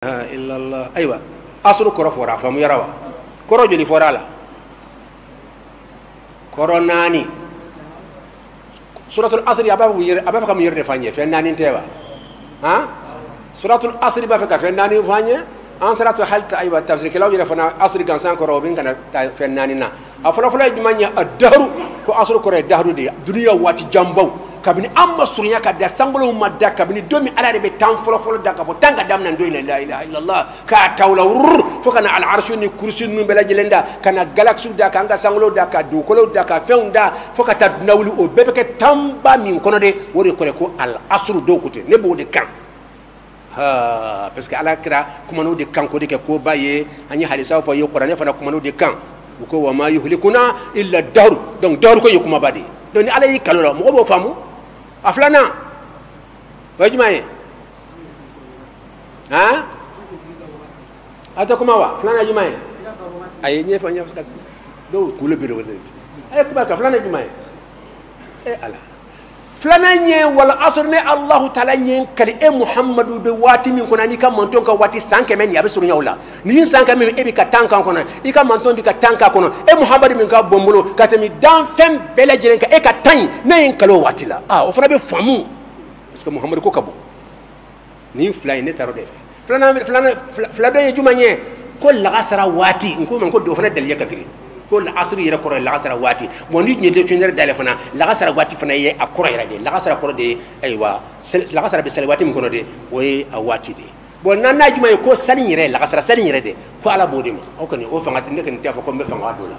إلا الله أيوة أصل كرة فورا فهم يروا كرة جلي فورا لا كرة ناني سورة الأصل أبا فكم يرفعني في ناني تبا ها سورة الأصل أبا فكم في ناني فاني أنت لا تحل أيوة تفسير كلاو يرفعنا أصل كانسان كرة وبين كنا في ناني نا أفلا جمانيا الدهر كو أصل كرة الدهر دي دنيا واتي جنبو kabini amma surunya ka da sangolo madda kabini domi ala de be tan folo da ka fo tanga dam nan doyna la ilaha illallah ka tawla fo kana al arshu ni kursi nun bela jelenda kana galaxy da ka anga sangolo da ka do kolo da ka feunda fo ka ta nawli o bebe ke tamba min kono de wori ko al asru do kote ne bo de kan ha parce que ala kira kuma no de kan ko de ke ko baye anyi hadisa fo yo qur'ane fa na kuma no de kan ko wa ma yuhlikuna illa dahr donc dahr ko yukuma badi donc ala yi kalola mo bo famu aflana wajmaye ha ata kuma wa flana jumaye ay ñe fa ñaf skat do ko le biro wala ay ko ba flana jumaye ala flana ñe wala asrne allah taala ñe kali e muhammadu be wati min kona ni kam monton ka wati sanke men yabe suru nyawla ni sanke men e bi ka tanka kono e ka monton bi ka tanka kono e muhammadu min ka bombolo ka tami dan fem bela jeren ka e ka tan ne en kalo wati la o fana be famu parce que muhammadu ko kabo ni flay ne taro de flana ye juma ñe ko la asra wati ko man ko do fana dal yakagri ko la asri yera ko la asra wati mo nit ñe de tunere dale fana la asra wati fana ye akoro yera de la asra ko de aywa la asra be salwati mi kono de way a wati de bon nanna juma ko salin yere la asra salin yere de ko ala bodi ma o kani o fanga ne kan tafo ko be fanga do la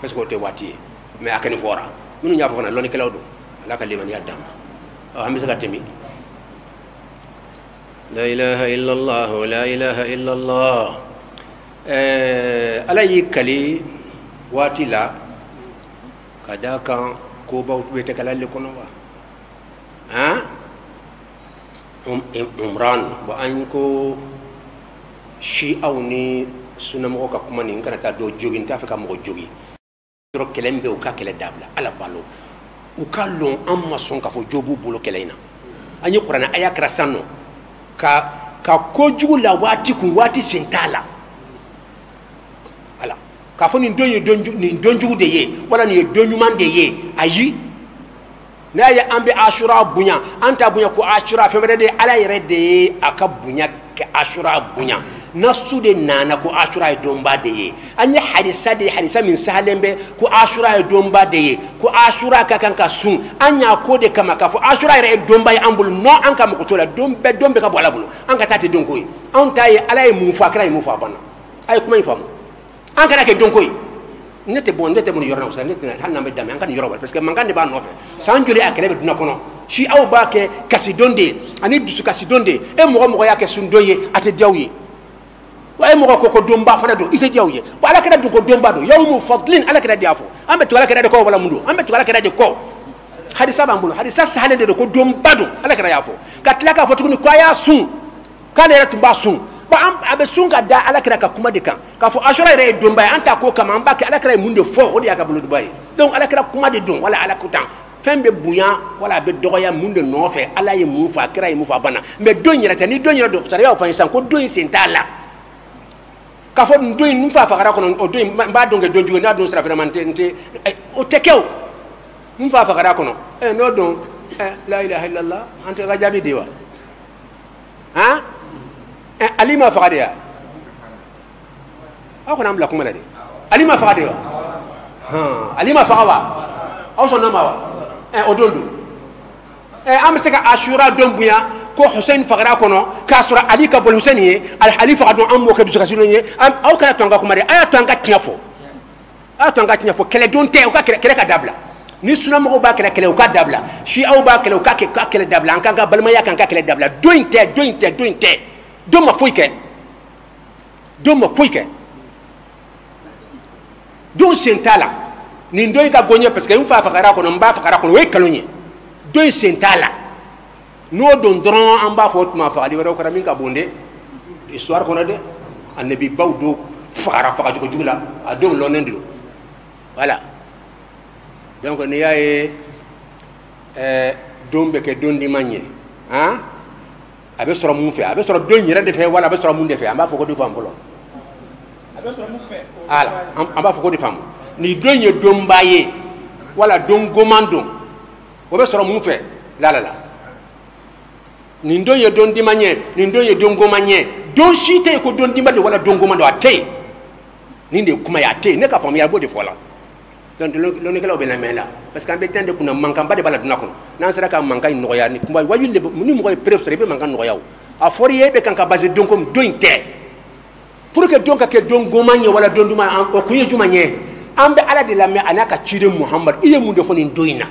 parce que o te wati mais akani fora minu nya fo fana loni kala do ala kaliman ya dam hamisa ka temi la ilaha illa allah la ilaha illa allah ala yikali wati la kada kan ko ba be te kala le kono wa ha umran wa an ko shi awni sunna mo ka kuma ni ngana ta do jogi ta fa ka mo jogi tro kelembe o ka kele dabla ala balo o ka lon amma son ka fo jobu bolo kelena anyi qur'ana aya kra sanno ka ko jugu la wati kun wati sentala ala ka fo ni donju de ye wala ni donjuman de ye ayi na ya ambe ashura bunya anta bunya ko ashura fe de ala yere de aka bunya ke ashura bunya nasu de nana ko ashura domba de ye anya hadisa min sahalembe ko ashura domba de ye ko ashura ka kan ka sun anya ko de kama ka fo ashura yere domba ya ambul no an ka ko tola dombe ka bola bulu an ka tati donko yi an tayi ala ye mu fa kra yi mu fa bana ay kuma yi famu an kana ke donko yi nete bon yorna usa nete hanna me dame an kan yorobal parce que man kan de ba no fe san joli akere be duna kono shi aw ba ke kasidonde ani dusu kasidonde e mo ya ke sundoye ate diawye wa e mo ko domba fana do ite diawye wa ala kada du ko domba do yawmu fadlin ala kada diafo ambe to ala kada de ko wala mundo ambe to ala kada de ko hadisa bambulo hadisa sahale de ko domba do ala kada yafo katla ka fotukuni ko ya sun kala ya tumba sun ba abe sunga da ala kira ka kuma de kan ka fo ashura re domba anta ko kama amba ke ala kira munde fo o de aka bulu dubai donc ala kira kuma de don wala ala kutan fembe buya wala be dogoya munde no fe ala ye mu fa kira ye mu fa bana mais don yira tani don yira do sariya fa insan ko don sentala ka fo don nu fa fa gara ko o don ba don ge don jugo na don sara vraiment nte o tekew mu fa fa gara ko no no don la ilaha illallah ante gajabi dewa ha alima faqadiya ako nam la kuma la de alima faqadiya ha alima faqawa aw so nama wa odondo am seka ashura dombuya ko hussein faqara kono ka sura ali ka bol hussein ye al halifa ado am mo ke dusu kasino ye aw kana tonga kuma de aya tonga tiafo kele don te o ka kele ka dabla ni suna mo ba kele o ka dabla shi aw ba kele o ka kele dabla an kan ka balma ya kan ka kele dabla dointe do ma foike do sentala ni ndoy ka gonye parce que un fa fakara ko mba fakara ko we kalonye do sentala no don dron en ba fot ma fa ali wara ko ramin ka bonde histoire ko na de annabi bawdo fakara faka ko jugla a do lo nendiro voilà donc ni yae dombe ke dondi manye hein abe sɔrɔ mun fɛ a bɛ sɔrɔ don yɛrɛ de fɛ wala a bɛ sɔrɔ mun de fɛ an b'a fɔ ko de faamu fɔlɔ ala an b'a fɔ ko de faamu ni don ye donba ye wala don goman don o bɛ sɔrɔ mun fɛ la nin don ye don diman ye nin don ye don goman ye don si tɛ yen ko don diman de wala don goman don a tɛ yen nin de ye kuma ye a tɛ yen ne ka faamuya a b'o de fɔ la donc lɔnnikɛlaw bɛ lamɛn la parce que an bɛ temps de kunna mankanba de b'a la dunan kɔnɔ n'an sera ka mankan in nɔgɔya ni kuma wajibi de ni mɔgɔ ye preuve sɔrɔ i bɛ mankan nɔgɔya o a fɔra i ye e bɛ kan ka base don comme don in tɛ pour que don ka kɛ don goman ye wala don duman o kun ye jumɛn ye an bɛ ala de lamɛn a n'a ka ciden muhamadu i ye mun de fɔ nin don in na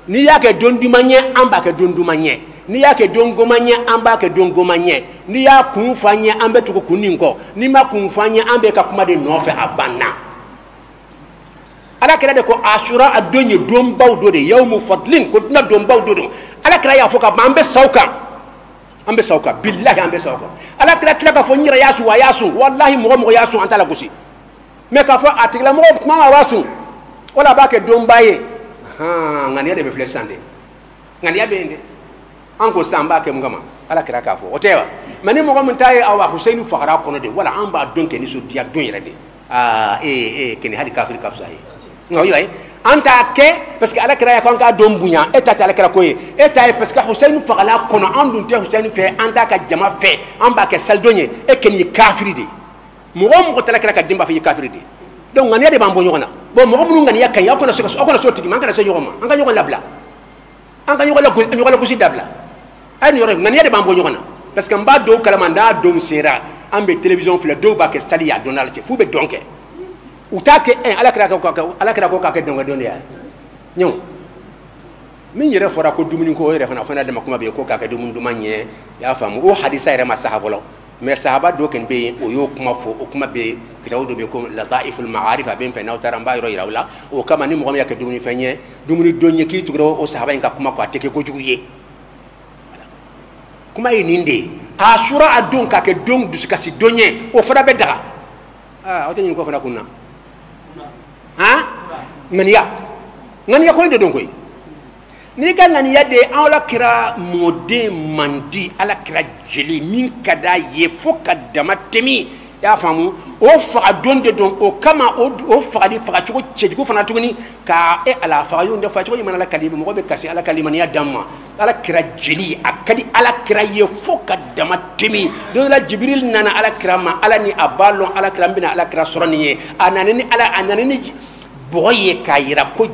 n'i y'a kɛ don duman ye an b'a kɛ don duman ye n'i y'a kɛ don goman ye an b'a kɛ don goman ye n'i y'a kun fɔ an ye an bɛ tugu kun nin kɔ n'i ma kun fɔ an ye an bɛ ka kuma de nɔfɛ a banna ala kira de ko asura a don ye donbaw do de yawmu fadlin ko dina donbaw do don ala kira y'a fɔ ka ban an bɛ saw kan billahi an bɛ saw kan ala kira tila ka fɔ n yɛrɛ y'a sun a y'a sun wallahi mɔgɔ y'a sun an t'a la gosi mais k'a fɔ a tigilamɔgɔ kuma ma b'a sun wala a b'a kɛ donba ye ŋaniya de bɛ filɛ sisan de ŋaniya bɛ yen dɛ an ko sisan an b'a kɛ mun kama ala kira k'a fɔ o tɛ wa mais ni mɔgɔ min t'a ye awa Hussein fagara kɔnɔ de wala an b'a dɔn kɛ nisɔndiya don yɛrɛ de kɛnɛ hali kafiri ka fisa ye nka an t'a kɛ parce que ala kira y'a ko an k'a dɔn bonya e ta tɛ ala kira ko ye e ta ye parce que Hussein fagala kɔnɔ an dun tɛ Hussein fɛ an t'a ka jama fɛ an b'a kɛ salidon ye e kɛnɛ ye kafiri de mɔgɔ o mɔgɔ tɛ ala kira ka den b'a fɔ i ye kafiri de donc ŋaniya de b'an bɔ ɲɔgɔn na bon mɔgɔ minnu ŋaniya ka ɲi aw kana se o tigi ma an kana se ɲɔgɔn ma an ka ɲɔgɔn labila an ka ɲɔgɔn lagosi dabila a ye nin yɔrɔ ŋaniya de b'an bɔ ɲɔgɔn na parce que n b'a dɔw kalama n'a dɔw sera an bɛ télévision filɛ dɔw b'a kɛ sali y'a dɔn ala cɛ f'u bɛ dɔn kɛ u t'a kɛ ala kira ko k'a kɛ dɔnkɛ don de ye ɲɔgɔn min yɛrɛ fɔra ko dumuni ko o yɛrɛ fana dama kuma bɛ yen ko k'a kɛ dumuni duman ɲɛ i y'a faamu o hadisa yɛrɛ ma saha fɔlɔ mais sahaba dɔ kɔni bɛ yen o y'o kuma fɔ o kuma bɛ yen kitabu dɔ bɛ yen ko lataiful ma'arif a bɛ n fɛ n'aw taara n b'a yɔrɔ yira aw la o kama ni mɔgɔ min y'a kɛ dumuni fɛn ye dumuni don ye k'i tugura o sahaba in ka kuma kɔ a tɛ kɛ kojugu ye kuma ye nin de ye asura a don k'a kɛ don dusukasi don ye o fana bɛ daga aw tɛ ɲini ko fana kun na ŋaniya ko in de don koyi n'i ka ŋaniya de an ala kira mɔden mandi ala kira jeli min ka d'a ye fo ka dama tɛmɛ i y'a faamu o faga don de don o kama o fagali fagacogo cɛjugu fana tuguni ka ala fagaɲɔgɔn de fagacogo ɲuman ala kali mɔgɔ bɛ kasi ala ka limaniya d'an ma ala kira jeli a ka di ala kira ye fo ka dama tɛmɛ don dɔ la Jibril nana ala kira ma ala ni a b'a lɔn ala kira bɛna ala kira sɔrɔ nin ye a nana ni bɔgɔ ye k'a yira ko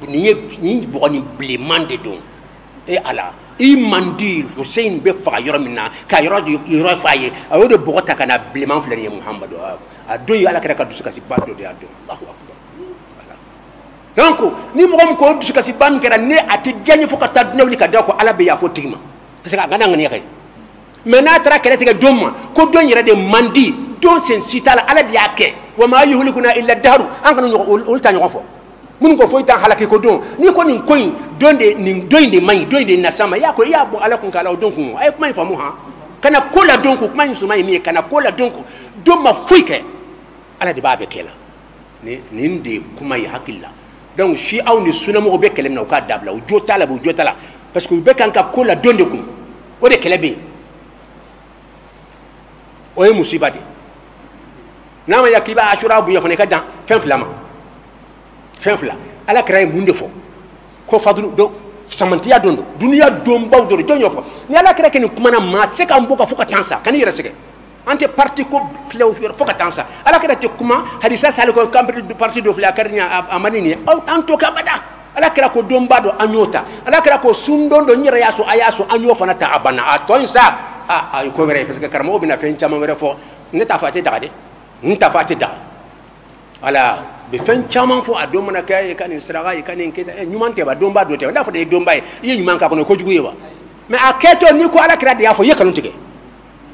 nin bɔgɔ ni bilenman de don ala i mandi Hussein bɛ faga yɔrɔ min na ka yɔrɔ f'a ye a y'o de bɔgɔ ta ka na bilenman filɛ nin ye Muhamadu a don ye ala kira ka dusukasi ba dɔ de y'a dɔn Allahu akbar donc ni mɔgɔ min ko dusukasi ba min kɛra ne a tɛ diya n ye fo ka taa dunan wuli ka da ko ala bɛ yafa tigi ma parce que a kana ŋaniya kɛ mais n'a taara kɛlɛ tigɛ don ma ko don yɛrɛ de mandi don sen si t'a la ala de y'a kɛ wa ma yuhlikuna illa dahru an kana olu ta ɲɔgɔn fɔ minnu ko foyi t'an halaki ko don n'i ko nin ko in nin don in de man ɲi don in de nasa ma i y'a bɔ ala kun k'ala o don kun a ye kuma in faamu han kana ko la don kun kuma in suma ye min ye kana ko la don kun don ma foyi kɛ ala de b'a bɛɛ kɛ la nin de ye kuma ye hakili la donc si aw ni sunamɔgɔw bɛ kɛlɛ min na u k'a dabila u jo t'a la u jo t'a la parce que u bɛ kan ka ko la don de kun o de kɛlɛ bɛ yen o ye musiba de n'a ma ya k'i b'a asura bonya fana i ka dan fɛn fila ma fɛn fila ala kira ye mun de fɔ ko fadulu don samantiya don duniya donbaw don jɔn y'o fɔ ni ala kira kɛ nin kuma na maa tɛ se k'an bɔ ka fo ka taa sa ka n'i yɛrɛ sɛgɛn an tɛ parti ko filɛ fo ka taa sa ala kira tɛ kuma hadisa sali ko kan parti dɔ filɛ a kɛra ni a ma nin ye an to kɛ abada ala kira ko donba dɔ an y'o ta ala kira ko sun don dɔ n yɛrɛ y'a sɔn a y'a sɔn an y'o fana ta a banna a tɔ in sa a ye ko wɛrɛ ye parce que karamɔgɔw bɛna fɛn caman wɛrɛ fɔ ne t'a fɔ a tɛ daga dɛ n t'a fɔ a tɛ daga ala bɛ fɛn caman fɔ a don mana kɛ i ka nin saraka i ka nin kɛ ɲuman tɛ wa donba dɔ tɛ n'a fɔ de ye donba ye i ye ɲuman k'a kɔnɔ kojugu ye wa mais a kɛtɔ n'i ko ala kira de y'a fɔ i ye kanu tigɛ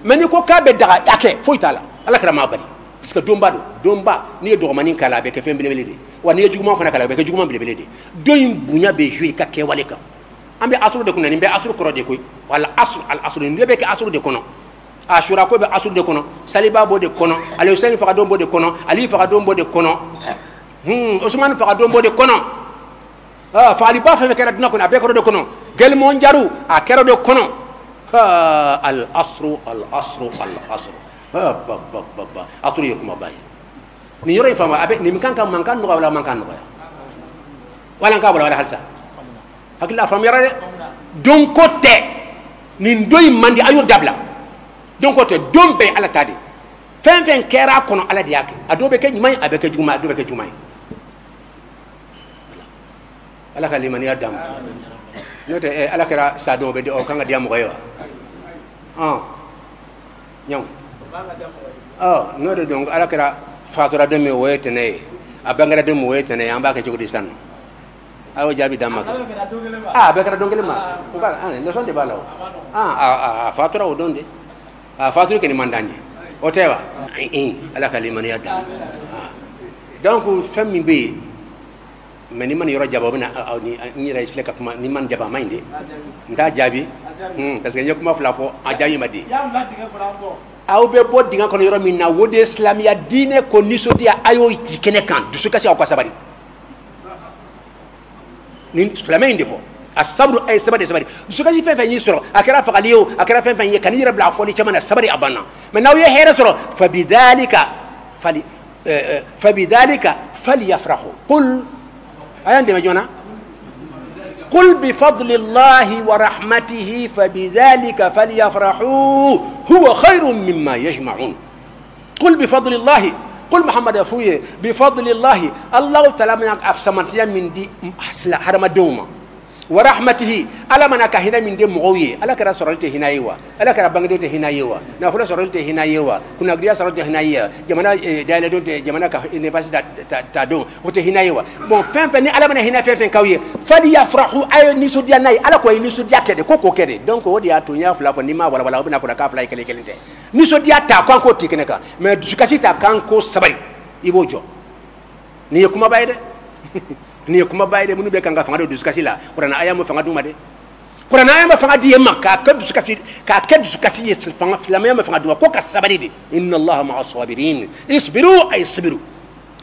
mais n'i ko k'a bɛ daga a kɛ foyi t'a la ala kira m'a bali parce que donba don donba n'i ye dɔgɔmanin k'a la a bɛ kɛ fɛn belebele de wa n'i ye juguman fana k'a la a bɛ kɛ juguman belebele de don in bonya bɛ jouer i ka kɛwale kan an bɛ asuru de kunna nin bɛ asuru kɔrɔ de koyi wala asuru nin bɛɛ bɛ kɛ asuru de kɔnɔ asura ko bɛ asuru de kɔnɔ saliba b'o de kɔnɔ ali Hussein fagadon b'o de kɔnɔ ali fagadon b'o de kɔnɔ Usman fagadon b'o de kɔnɔ fagaliba fɛn fɛn kɛra dunan kɔnɔ a bɛɛ kɛra o de kɔnɔ Gelmon Jaru a kɛra o de kɔnɔ الأصر أصر يكما باي نيري فما أبي نمكان كم مكان نقول ولا مكان نقول ولا نقول ولا هالسا أكيد لا فما يرى دون كوتة نندوي مندي أيو دبلا دون كوتة دون بي على تادي فين كيرا كونو على دياك أدوبي كجماي أبي كجماي أدوبي كجماي ala ka limani adam note ala kera sado be o kanga diamu ko yo nyam note donc ala kera fatura de me wetene abangara de mo wetene amba ka jogdi san ayo jabi damma be kera dongele ma ngara ne sonde balaw fatura o donde fatura ke ni mandanye o tewa ala ka limani adam donc fammi be mais ni man yoro jabo bina ni rais fleka kuma ni man jaba mainde nda jabi parce que nyakuma fla fo a jabi madi aw be bo dinga kono yoro min na wode islamia dine ko niso dia ayo iti kene kan du suka si akwa sabari ni islamia inde fo asabru ay sabari du suka si fe ni soro akara fa kaliyo akara fe ye kan yira bla fo ni chama na sabari abana mais naw ye hera soro fa bidhalika falyafrahu qul أيان دي مجونا قل بفضل الله ورحمته فبذلك فليفرحوا هو خير مما يجمعون قل بفضل الله قل محمد أفوي بفضل الله الله تعالى من أفسمتيا من دي حرم دوما ورحمته ألا من أكهنا من دي مغوي ألا كرا سرلته هنا يوا ألا كرا بانغدوته هنا يوا نافلا سرلته هنا يوا كنا غريا سرلته هنا يوا جمانا دايلدون جمانا كنباس تادون وته هنا يوا بون فين ألا من هنا فين كاوي فليفرحوا أي نيسو ديا ناي ألا كوي نيسو ديا كده كوكو كده دونك ودي أتونيا فلا فنيما ولا وبنا كنا كافلا يكلي كلنته نيسو ديا تا كانكو تيكنكا ما دسكاسي تا كانكو سبري يبوجو نيكما بايده ni kuma bayde munu be kanga fanga do duskasi la qur'ana aya mo fanga duma de qur'ana aya mo fanga di yemma ka duskasi yes fanga flama yemma fanga duma ko ka sabari de inna allaha ma'as sabirin isbiru ay isbiru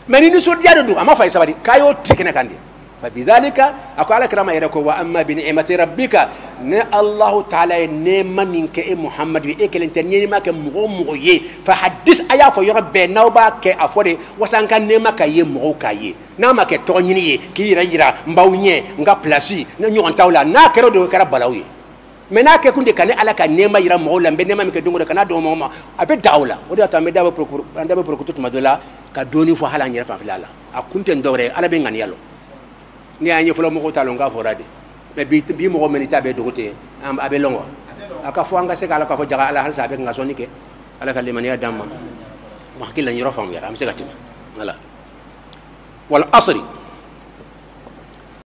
mani ni so diado do ama fay sabari kayo tikene kandi فبذلك أقول لك رما يركو وأما بنعمة ربك ن الله تعالى نعم منك محمد وإكل أنت نعم كمغمغي فحدث أيا فيرب نوبا كأفوري وسان كان نعم كي مغوكاي نعم كتوني كي رجرا مباوني نعم بلاسي نيو أنتاولا نا كرو دو كرب بلاوي منا كيكون دي كان على كان نعم يرا مغولا بنعم كدومو كنا دومو ما أبي داولا وده تامي دابو بروكوتو مدولا كدوني فحالا نيرفا فلالا أكون تندوري أنا بينغاني يالو ni anye folo mo ko talonga forade be bi mo menita be dogote am abe longo aka fo anga se kala ka fo jaga ala hal sabe nga sonike ala kalimani adamma ma hakilla ni rofam ya am se gatima wala wal asri